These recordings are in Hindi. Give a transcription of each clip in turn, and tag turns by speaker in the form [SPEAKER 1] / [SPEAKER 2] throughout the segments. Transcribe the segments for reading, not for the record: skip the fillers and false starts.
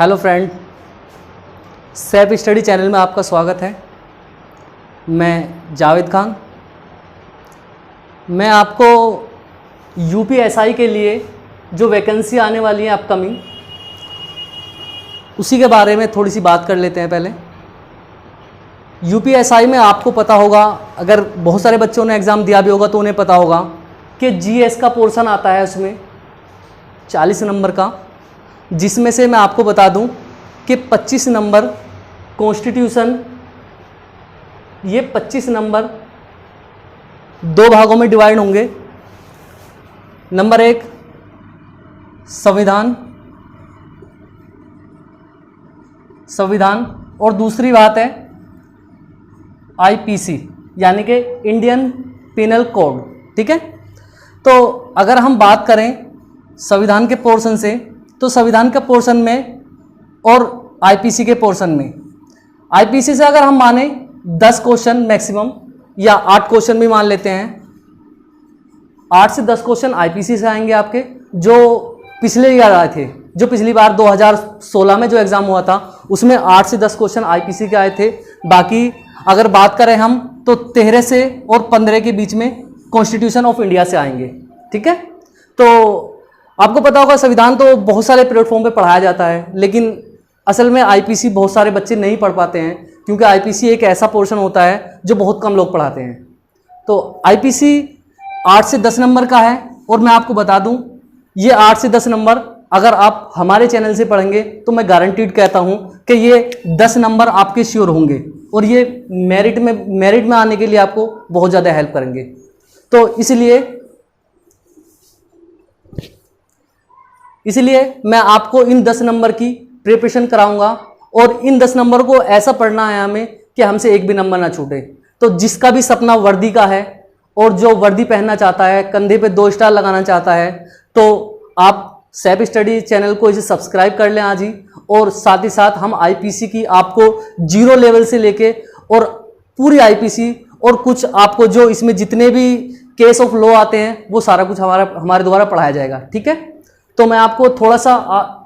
[SPEAKER 1] Hello friend, self study channel में आपका स्वागत है। मैं जावेद खान। मैं आपको यूपीएसआई के लिए जो वैकेंसी आने वाली है अपकमिंग, उसी के बारे में थोड़ी सी बात कर लेते हैं। पहले यूपीएसआई में आपको पता होगा, अगर बहुत सारे बच्चों ने एग्ज़ाम दिया भी होगा तो उन्हें पता होगा कि जीएस का पोर्शन आता है उसमें 40 नंबर का, जिसमें से मैं आपको बता दूं कि 25 नंबर कॉन्स्टिट्यूशन, ये 25 नंबर दो भागों में डिवाइड होंगे। नंबर 1 संविधान और दूसरी बात है आईपीसी यानी कि इंडियन पिनल कोड। ठीक है, तो अगर हम बात करें संविधान के पोर्शन से, तो संविधान के पोर्शन में और आईपीसी के पोर्शन में, आईपीसी से अगर हम माने 10 क्वेश्चन मैक्सिमम या 8 क्वेश्चन भी मान लेते हैं, 8 से 10 क्वेश्चन आईपीसी से आएंगे आपके, जो पिछले ईयर आए थे। जो पिछली बार 2016 में जो एग्ज़ाम हुआ था उसमें 8 से 10 क्वेश्चन आईपीसी के आए थे। बाकी अगर बात करें हम तो 13 से और 15 के बीच में कॉन्स्टिट्यूशन ऑफ इंडिया से आएंगे। ठीक है, तो आपको पता होगा संविधान तो बहुत सारे प्लेटफॉर्म पे पढ़ाया जाता है, लेकिन असल में आईपीसी बहुत सारे बच्चे नहीं पढ़ पाते हैं, क्योंकि आईपीसी एक ऐसा पोर्शन होता है जो बहुत कम लोग पढ़ाते हैं। तो आईपीसी 8 से 10 नंबर का है, और मैं आपको बता दूं ये 8 से 10 नंबर अगर आप हमारे चैनल से पढ़ेंगे तो मैं गारंटीड कहता हूं कि ये 10 नंबर आपके श्योर होंगे, और ये मेरिट में आने के लिए आपको बहुत ज़्यादा हेल्प करेंगे। तो इसलिए मैं आपको इन 10 नंबर की प्रिपरेशन कराऊंगा, और इन 10 नंबर को ऐसा पढ़ना है हमें कि हमसे एक भी नंबर ना छूटे। तो जिसका भी सपना वर्दी का है और जो वर्दी पहनना चाहता है, कंधे पे 2 स्टार लगाना चाहता है, तो आप सेल्फ स्टडी चैनल को इसे सब्सक्राइब कर लें आज ही। और साथ ही साथ हम आईपीसी की आपको 0 लेवल से लेके और पूरी आईपीसी और कुछ आपको जो इसमें जितने भी केस ऑफ लॉ आते हैं वो सारा कुछ हमारे द्वारा पढ़ाया जाएगा। ठीक है, तो मैं आपको थोड़ा सा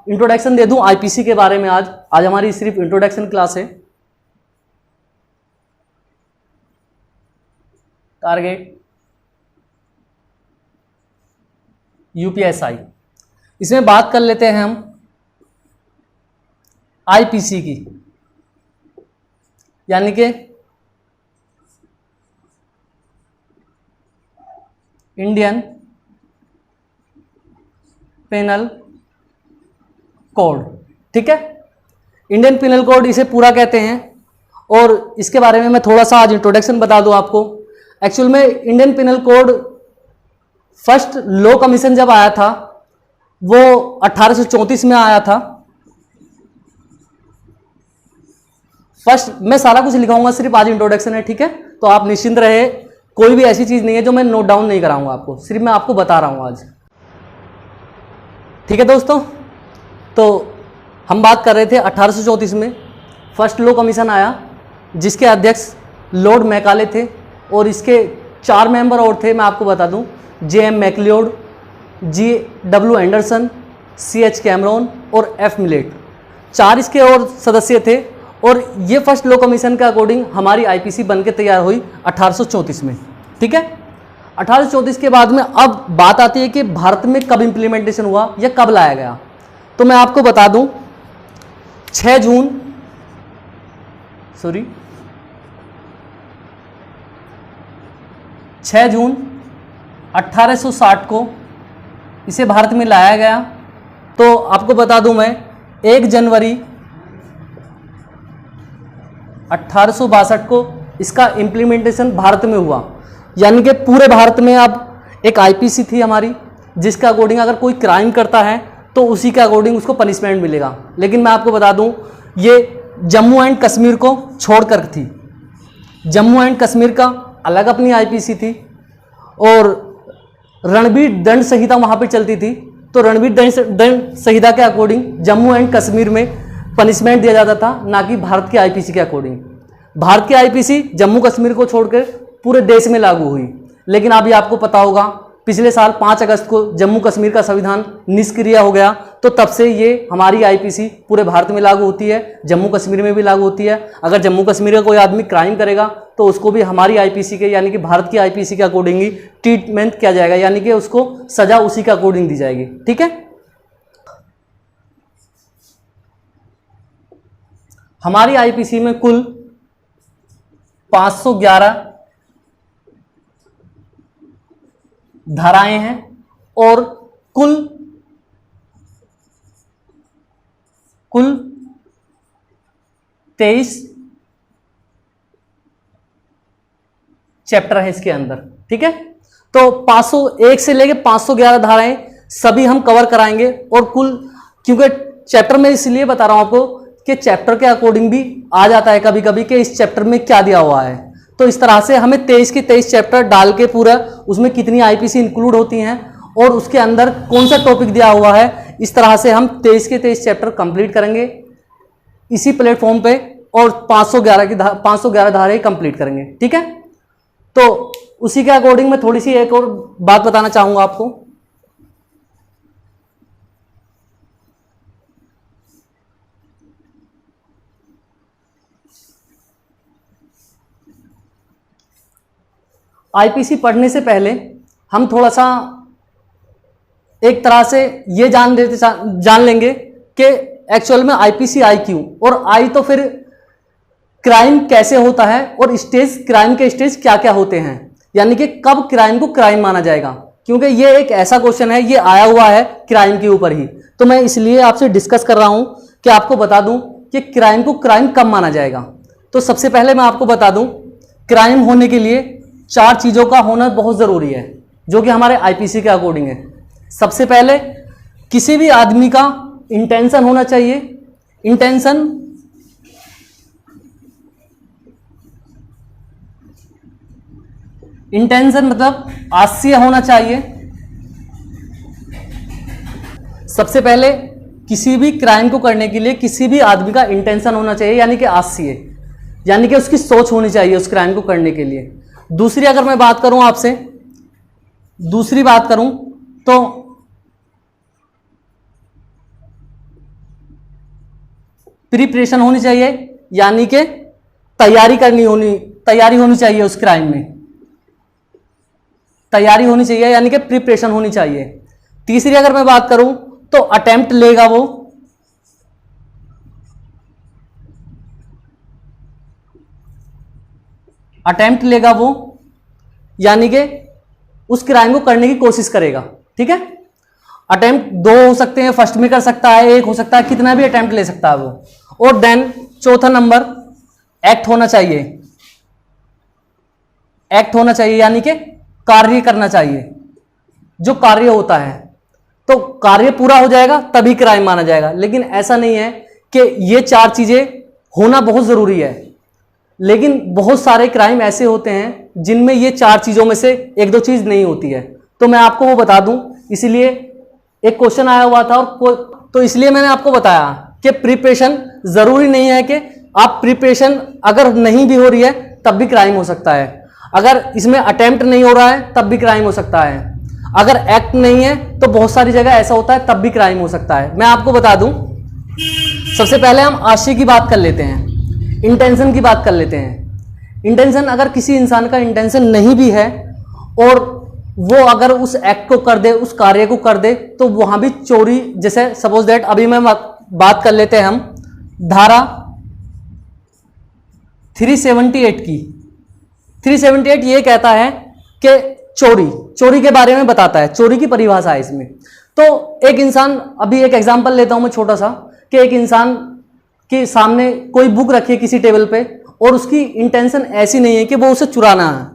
[SPEAKER 1] इंट्रोडक्शन दे दूं आईपीसी के बारे में। आज हमारी सिर्फ इंट्रोडक्शन क्लास है। टारगेट यूपीएसआई, इसमें बात कर लेते हैं हम आईपीसी की, यानी कि इंडियन पेनल कोड। ठीक है, इंडियन पेनल कोड इसे पूरा कहते हैं, और इसके बारे में मैं थोड़ा सा आज इंट्रोडक्शन बता दूं आपको। एक्चुअल में Indian penal code first law commission जब आया था वो 1834 में आया था। फर्स्ट मैं सारा कुछ लिखाऊंगा, सिर्फ आज इंट्रोडक्शन है। ठीक है, तो आप निश्चिंत रहे, कोई भी ऐसी चीज नहीं है जो मैं नोट डाउन नहीं कराऊंगा आपको, सिर्फ मैं आपको बता रहा हूं आज। ठीक है दोस्तों, तो हम बात कर रहे थे 1834 में फर्स्ट लॉ कमीशन आया, जिसके अध्यक्ष लॉर्ड मैकाले थे, और इसके 4 मेंबर और थे। मैं आपको बता दूं, JM McLeod, GW Anderson, CH Cameron और F मिलेट, 4 इसके और सदस्य थे। और ये फर्स्ट लॉ कमीशन के अकॉर्डिंग हमारी आईपीसी बनके तैयार हुई 1834 में। ठीक है, 1834 के बाद में अब बात आती है कि भारत में कब इंप्लीमेंटेशन हुआ या कब लाया गया। तो मैं आपको बता दूं 6 जून 1860 को इसे भारत में लाया गया। तो आपको बता दूं मैं 1 जनवरी 1862 को इसका इम्प्लीमेंटेशन भारत में हुआ, यानी कि पूरे भारत में अब एक आईपीसी थी हमारी, जिसका अकॉर्डिंग अगर कोई क्राइम करता है तो उसी के अकॉर्डिंग उसको पनिशमेंट मिलेगा। लेकिन मैं आपको बता दूं ये जम्मू एंड कश्मीर को छोड़कर थी। जम्मू एंड कश्मीर का अलग अपनी आईपीसी थी, और रणबीर दंड संहिता वहाँ पे चलती थी। तो रणबीर दंड संहिता के अकॉर्डिंग जम्मू एंड कश्मीर में पनिशमेंट दिया जाता था, ना कि भारत की आईपीसी के अकॉर्डिंग। भारत की आईपीसी जम्मू कश्मीर को छोड़कर पूरे देश में लागू हुई। लेकिन अभी आपको पता होगा पिछले साल 5 अगस्त को जम्मू कश्मीर का संविधान निष्क्रिय हो गया, तो तब से ये हमारी आईपीसी पूरे भारत में लागू होती है, जम्मू कश्मीर में भी लागू होती है। अगर जम्मू कश्मीर का कोई आदमी क्राइम करेगा तो उसको भी हमारी आईपीसी के यानी कि भारत की आईपीसी के अकॉर्डिंग ही ट्रीटमेंट किया जाएगा, यानी कि उसको सजा उसी के अकॉर्डिंग दी जाएगी। ठीक है, हमारी आईपीसी में कुल 511 धाराएं हैं और कुल 23 चैप्टर है इसके अंदर। ठीक है, तो 501 से लेके 511 धाराएं सभी हम कवर कराएंगे। और कुल, क्योंकि चैप्टर में इसलिए बता रहा हूं आपको कि चैप्टर के अकॉर्डिंग भी आ जाता है कभी कभी कि इस चैप्टर में क्या दिया हुआ है, तो इस तरह से हमें 23 के 23 चैप्टर डाल के पूरा उसमें कितनी आईपीसी इंक्लूड होती हैं और उसके अंदर कौन सा टॉपिक दिया हुआ है, इस तरह से हम 23 के 23 चैप्टर कंप्लीट करेंगे इसी प्लेटफॉर्म पे और 511 धाराएं कंप्लीट करेंगे। ठीक है, तो उसी के अकॉर्डिंग मैं थोड़ी सी एक और बात बताना चाहूंगा आपको। आईपीसी पढ़ने से पहले हम थोड़ा सा एक तरह से ये जान लेंगे कि एक्चुअल में आईपीसी आई क्यों, और आई तो फिर क्राइम कैसे होता है और स्टेज, क्राइम के स्टेज क्या क्या होते हैं, यानी कि कब क्राइम को क्राइम माना जाएगा, क्योंकि ये एक ऐसा क्वेश्चन है, ये आया हुआ है क्राइम के ऊपर ही, तो मैं इसलिए आपसे डिस्कस कर रहा हूं कि आपको बता दूं कि क्राइम को क्राइम कब माना जाएगा। तो सबसे पहले मैं आपको बता दूं, क्राइम होने के लिए 4 चीजों का होना बहुत जरूरी है, जो कि हमारे आईपीसी के अकॉर्डिंग है। सबसे पहले किसी भी आदमी का इंटेंशन होना चाहिए। इंटेंशन मतलब आशय होना चाहिए। सबसे पहले किसी भी क्राइम को करने के लिए किसी भी आदमी का इंटेंशन होना चाहिए, यानी कि आशय, यानी कि उसकी सोच होनी चाहिए उस क्राइम को करने के लिए। दूसरी अगर मैं बात करूं आपसे, दूसरी बात करूं तो प्रिपरेशन होनी चाहिए, यानी कि तैयारी होनी चाहिए उस क्राइम में, तैयारी होनी चाहिए, यानी कि प्रिपरेशन होनी चाहिए। तीसरी अगर मैं बात करूं तो अटेम्प्ट लेगा वो, यानी कि उस क्राइम को करने की कोशिश करेगा। ठीक है, अटेम्प्ट 2 हो सकते हैं, फर्स्ट में कर सकता है, 1 हो सकता है, कितना भी अटेम्प्ट ले सकता है वो। और देन चौथा नंबर एक्ट होना चाहिए, यानी कि कार्य करना चाहिए, जो कार्य होता है, तो कार्य पूरा हो जाएगा तभी क्राइम माना जाएगा। लेकिन ऐसा नहीं है कि ये 4 चीजें होना बहुत जरूरी है, लेकिन बहुत सारे क्राइम ऐसे होते हैं जिनमें ये 4 चीजों में से 1-2 चीज नहीं होती है, तो मैं आपको वो बता दूं, इसलिए एक क्वेश्चन आया हुआ था और तो इसलिए मैंने आपको बताया कि प्रिपरेशन जरूरी नहीं है कि आप प्रिपरेशन अगर नहीं भी हो रही है तब भी क्राइम हो सकता है, अगर इसमें अटेम्प्ट नहीं हो रहा है तब भी क्राइम हो सकता है, अगर एक्ट नहीं है तो बहुत सारी जगह ऐसा होता है तब भी क्राइम हो सकता है। मैं आपको बता दूं, सबसे पहले हम आशय की बात कर लेते हैं, इंटेंशन की बात कर लेते हैं। इंटेंशन, अगर किसी इंसान का इंटेंशन नहीं भी है और वो अगर उस एक्ट को कर दे, उस कार्य को कर दे, तो वहां भी चोरी, जैसे सपोज दैट अभी मैं बात कर लेते हैं हम धारा 378 की। 378 ये कहता है कि चोरी के बारे में बताता है, चोरी की परिभाषा है इसमें। तो एक इंसान, अभी एक एग्जांपल लेता हूं मैं छोटा सा, कि एक इंसान के सामने कोई बुक रखी है किसी टेबल पे और उसकी इंटेंशन ऐसी नहीं है कि वो उसे चुराना है,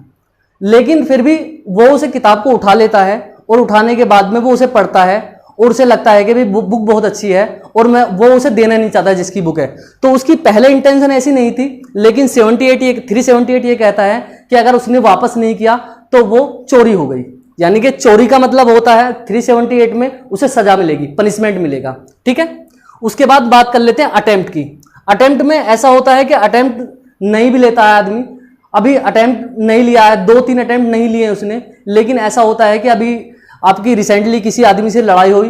[SPEAKER 1] लेकिन फिर भी वो उसे किताब को उठा लेता है और उठाने के बाद में वो उसे पढ़ता है और उसे लगता है कि भाई बुक बहुत अच्छी है और वो उसे देना नहीं चाहता जिसकी बुक है, तो उसकी पहले इंटेंशन ऐसी नहीं थी। लेकिन 378 ये कहता है कि अगर उसने वापस नहीं किया तो वो चोरी हो गई, यानी कि चोरी का मतलब होता है 378 में उसे सजा मिलेगी, पनिशमेंट मिलेगा। ठीक है, उसके बाद बात कर लेते हैं अटेम्प्ट की। अटेम्प्ट में ऐसा होता है कि अटेम्प्ट नहीं भी लेता है आदमी, अभी अटेम्प्ट नहीं लिया है, 2-3 अटेम्प्ट नहीं लिए उसने, लेकिन ऐसा होता है कि अभी आपकी रिसेंटली किसी आदमी से लड़ाई हुई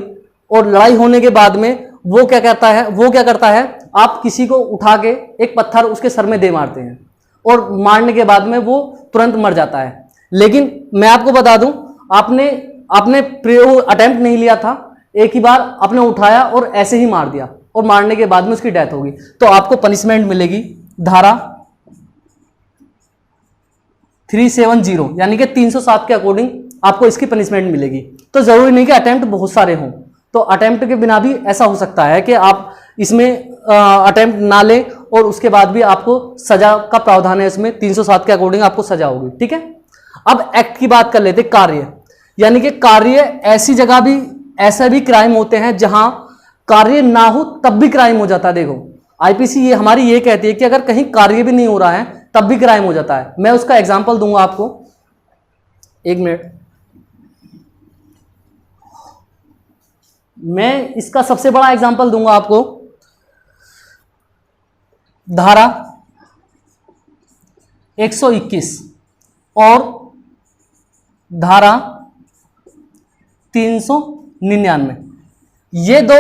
[SPEAKER 1] और लड़ाई होने के बाद में वो क्या करता है, आप किसी को उठा के एक पत्थर उसके सर में दे मारते हैं और मारने के बाद में वो तुरंत मर जाता है। लेकिन मैं आपको बता दूं, आपने अटेम्प्ट नहीं लिया था, एक ही बार आपने उठाया और ऐसे ही मार दिया और मारने के बाद में उसकी डेथ होगी, तो आपको पनिशमेंट मिलेगी धारा 370 यानी कि 307 के अकॉर्डिंग आपको इसकी पनिशमेंट मिलेगी। तो जरूरी नहीं कि अटेम्प्ट बहुत सारे हों, तो अटेम्प्ट के बिना भी ऐसा हो सकता है कि आप इसमें अटेम्प्ट ना लें और उसके बाद भी आपको सजा का प्रावधान है, इसमें 307 के अकॉर्डिंग आपको सजा होगी। ठीक है, अब एक्ट की बात कर लेते। कार्य, यानी कि कार्य ऐसी जगह भी ऐसा भी क्राइम होते हैं जहां कार्य ना हो तब भी क्राइम हो जाता है। देखो आईपीसी ये हमारी ये कहती है कि अगर कहीं कार्य भी नहीं हो रहा है तब भी क्राइम हो जाता है। मैं उसका एग्जांपल दूंगा आपको, एक मिनट। मैं इसका सबसे बड़ा एग्जांपल दूंगा आपको, धारा 121 और धारा 399। ये दो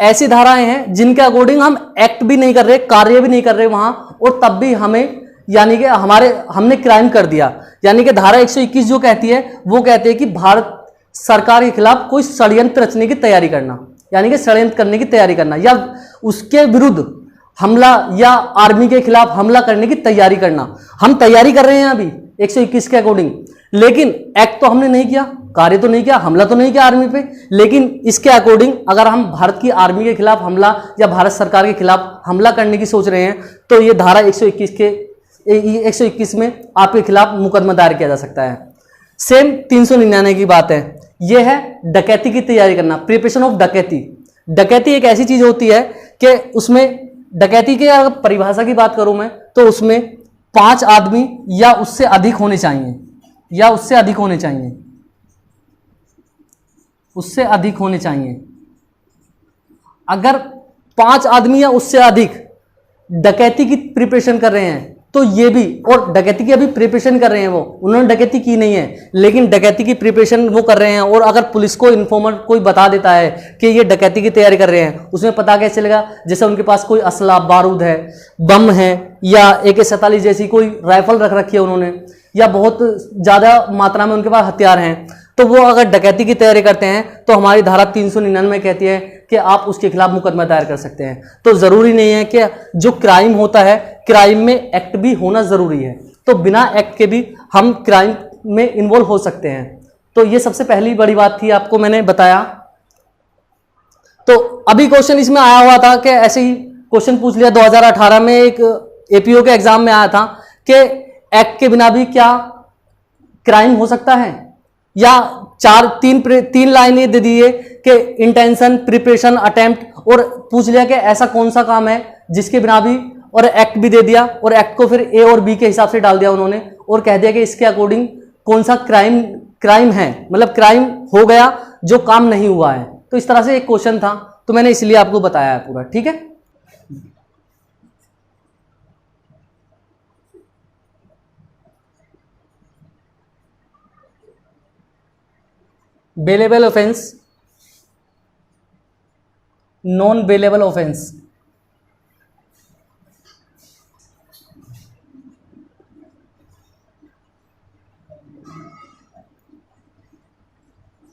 [SPEAKER 1] ऐसी धाराएं हैं जिनके अकॉर्डिंग हम एक्ट भी नहीं कर रहे, कार्य भी नहीं कर रहे वहां, और तब भी हमें यानी कि हमने क्राइम कर दिया। यानी कि धारा 121 जो कहती है वो कहती है कि भारत सरकार के खिलाफ कोई षड्यंत्र रचने की तैयारी करना, यानी कि षड्यंत्र करने की तैयारी करना या उसके विरुद्ध हमला या आर्मी के खिलाफ हमला करने की तैयारी करना। हम तैयारी कर रहे हैं अभी 121 के अकॉर्डिंग, लेकिन एक्ट तो हमने नहीं किया, कार्य तो नहीं किया, हमला तो नहीं किया आर्मी पे, लेकिन इसके अकॉर्डिंग अगर हम भारत की आर्मी के खिलाफ हमला या भारत सरकार के खिलाफ हमला करने की सोच रहे हैं तो ये धारा 121 में आपके खिलाफ मुकदमा दायर किया जा सकता है। सेम 399 की बात है, यह है डकैती की तैयारी करना, प्रिपरेशन ऑफ डकैती। डकैती एक ऐसी चीज होती है कि उसमें डकैती की अगर परिभाषा की बात करूं मैं तो उसमें 5 आदमी या उससे अधिक होने चाहिए, या उससे अधिक होने चाहिए, उससे अधिक होने चाहिए। अगर 5 आदमी या उससे अधिक डकैती की प्रिपरेशन कर रहे हैं तो ये भी, और डकैती की अभी प्रिपरेशन कर रहे हैं, वो उन्होंने डकैती की नहीं है लेकिन डकैती की प्रिपरेशन वो कर रहे हैं, और अगर पुलिस को इन्फॉर्मर कोई बता देता है कि ये डकैती की तैयारी कर रहे हैं, उसमें पता कैसे चलेगा? जैसे उनके पास कोई असला, बारूद है, बम है, या AK-47 जैसी कोई राइफल रख रखी है उन्होंने, या बहुत ज़्यादा मात्रा में उनके पास हथियार हैं, तो वो अगर डकैती की तैयारी करते हैं तो हमारी धारा 399 कहती है कि आप उसके खिलाफ मुकदमा दायर कर सकते हैं। तो ज़रूरी नहीं है कि जो क्राइम होता है, क्राइम में एक्ट भी होना ज़रूरी है, तो बिना एक्ट के भी हम क्राइम में इन्वॉल्व हो सकते हैं। तो ये सबसे पहली बड़ी बात थी, आपको मैंने बताया। तो अभी क्वेश्चन इसमें आया हुआ था कि ऐसे ही क्वेश्चन पूछ लिया 2018 में, एक APO के एग्जाम में आया था कि एक्ट के बिना भी क्या क्राइम हो सकता है, या तीन लाइनें दे दिए कि इंटेंशन, प्रिपरेशन, अटेम्प्ट, और पूछ लिया कि ऐसा कौन सा काम है जिसके बिना भी, और एक्ट भी दे दिया, और एक्ट को फिर A और B के हिसाब से डाल दिया उन्होंने, और कह दिया कि इसके अकॉर्डिंग कौन सा क्राइम है, मतलब क्राइम हो गया जो काम नहीं हुआ है। तो इस तरह से एक क्वेश्चन था, तो मैंने इसलिए आपको बताया है पूरा। ठीक है, bailable offence, non bailable offence.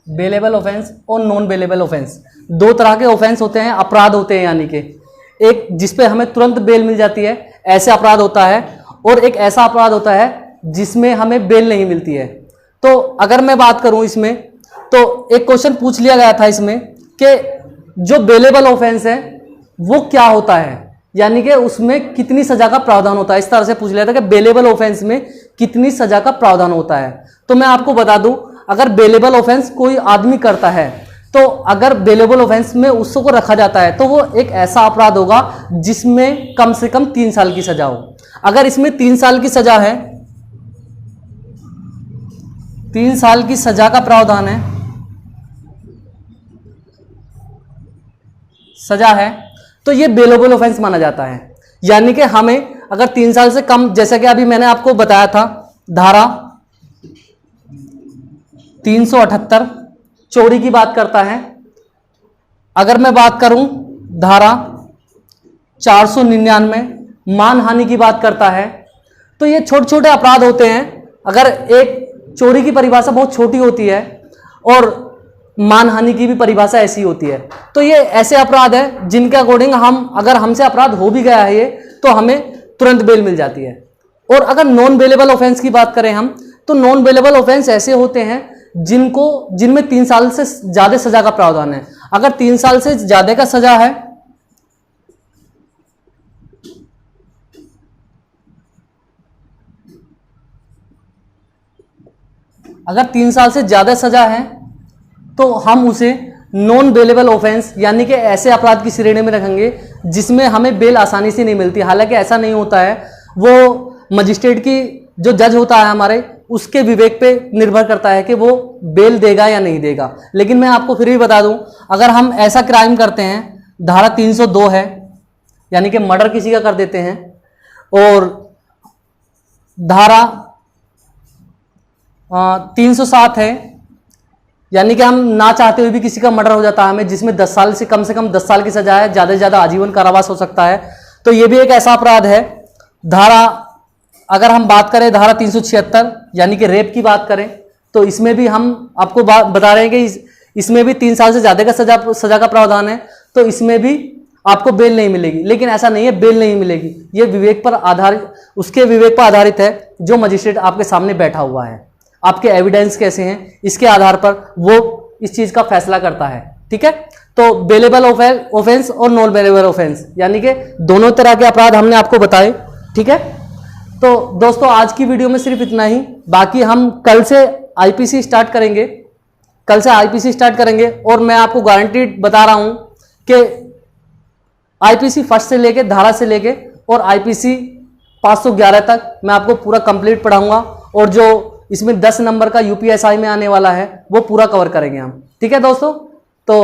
[SPEAKER 1] Bailable offence और नॉन बेलेबल ऑफेंस, दो तरह के ऑफेंस होते हैं, अपराध होते हैं, यानी कि एक जिसपे हमें तुरंत बेल मिल जाती है, ऐसे अपराध होता है, और एक ऐसा अपराध होता है जिसमें हमें बेल नहीं मिलती है। तो अगर मैं बात करूं इसमें, तो एक क्वेश्चन पूछ लिया गया था इसमें कि जो बेलेबल ऑफेंस है वो क्या होता है, यानी कि उसमें कितनी सजा का प्रावधान होता है। इस तरह से पूछ लिया था कि बेलेबल ऑफेंस में कितनी सजा का प्रावधान होता है। तो मैं आपको बता दूं, अगर बेलेबल ऑफेंस कोई आदमी करता है, तो अगर बेलेबल ऑफेंस में उसको रखा जाता है तो वो एक ऐसा अपराध होगा जिसमें कम से कम 3 साल की सजा हो। अगर इसमें 3 साल की सजा है, 3 साल की सजा का प्रावधान है, सजा है, तो ये बेलेबल ऑफेंस माना जाता है। यानी कि हमें अगर 3 साल से कम, जैसा कि अभी मैंने आपको बताया था, धारा 378 चोरी की बात करता है, अगर मैं बात करूं धारा 499 मानहानि की बात करता है, तो ये छोटे छोटे अपराध होते हैं। अगर एक चोरी की परिभाषा बहुत छोटी होती है और मानहानि की भी परिभाषा ऐसी होती है, तो ये ऐसे अपराध है जिनके अकॉर्डिंग अगर हमसे अपराध हो भी गया है ये, तो हमें तुरंत बेल मिल जाती है। और अगर नॉन बेलेबल ऑफेंस की बात करें हम, तो नॉन बेलेबल ऑफेंस ऐसे होते हैं जिनमें 3 साल से ज्यादा सजा का प्रावधान है। अगर 3 साल से ज्यादा का सजा है, अगर 3 साल से ज्यादा सजा है तो हम उसे नॉन बेलेबल ऑफेंस यानी कि ऐसे अपराध की श्रेणी में रखेंगे जिसमें हमें बेल आसानी से नहीं मिलती। हालांकि ऐसा नहीं होता है, वो मजिस्ट्रेट की जो जज होता है हमारे, उसके विवेक पे निर्भर करता है कि वो बेल देगा या नहीं देगा। लेकिन मैं आपको फिर भी बता दूं, अगर हम ऐसा क्राइम करते हैं, धारा 302 है यानी कि मर्डर किसी का कर देते हैं, और धारा 307 है यानी कि हम ना चाहते हुए भी किसी का मर्डर हो जाता है हमें, जिसमें 10 साल से कम 10 साल की सजा है, ज्यादा से ज्यादा आजीवन कारावास हो सकता है, तो ये भी एक ऐसा अपराध है। अगर हम बात करें धारा 376 यानी कि रेप की बात करें, तो इसमें भी हम आपको बता रहे हैं कि इसमें भी 3 साल से ज्यादा का सजा का प्रावधान है, तो इसमें भी आपको बेल नहीं मिलेगी। लेकिन ऐसा नहीं है बेल नहीं मिलेगी, ये उसके विवेक पर आधारित है जो मजिस्ट्रेट आपके सामने बैठा हुआ है, आपके एविडेंस कैसे हैं इसके आधार पर वो इस चीज का फैसला करता है। ठीक है, तो बेलेबल ऑफेंस और नॉन बेलेबल ऑफेंस यानी कि दोनों तरह के अपराध हमने आपको बताए। ठीक है, तो दोस्तों आज की वीडियो में सिर्फ इतना ही। बाकी हम कल से आईपीसी स्टार्ट करेंगे, और मैं आपको गारंटीड बता रहा हूं कि आईपीसी फर्स्ट से लेके धारा से लेके और आईपीसी 511 तक मैं आपको पूरा कंप्लीट पढ़ाऊंगा, और जो इसमें 10 नंबर का यूपीएसआई में आने वाला है वो पूरा कवर करेंगे हम। ठीक है दोस्तों, तो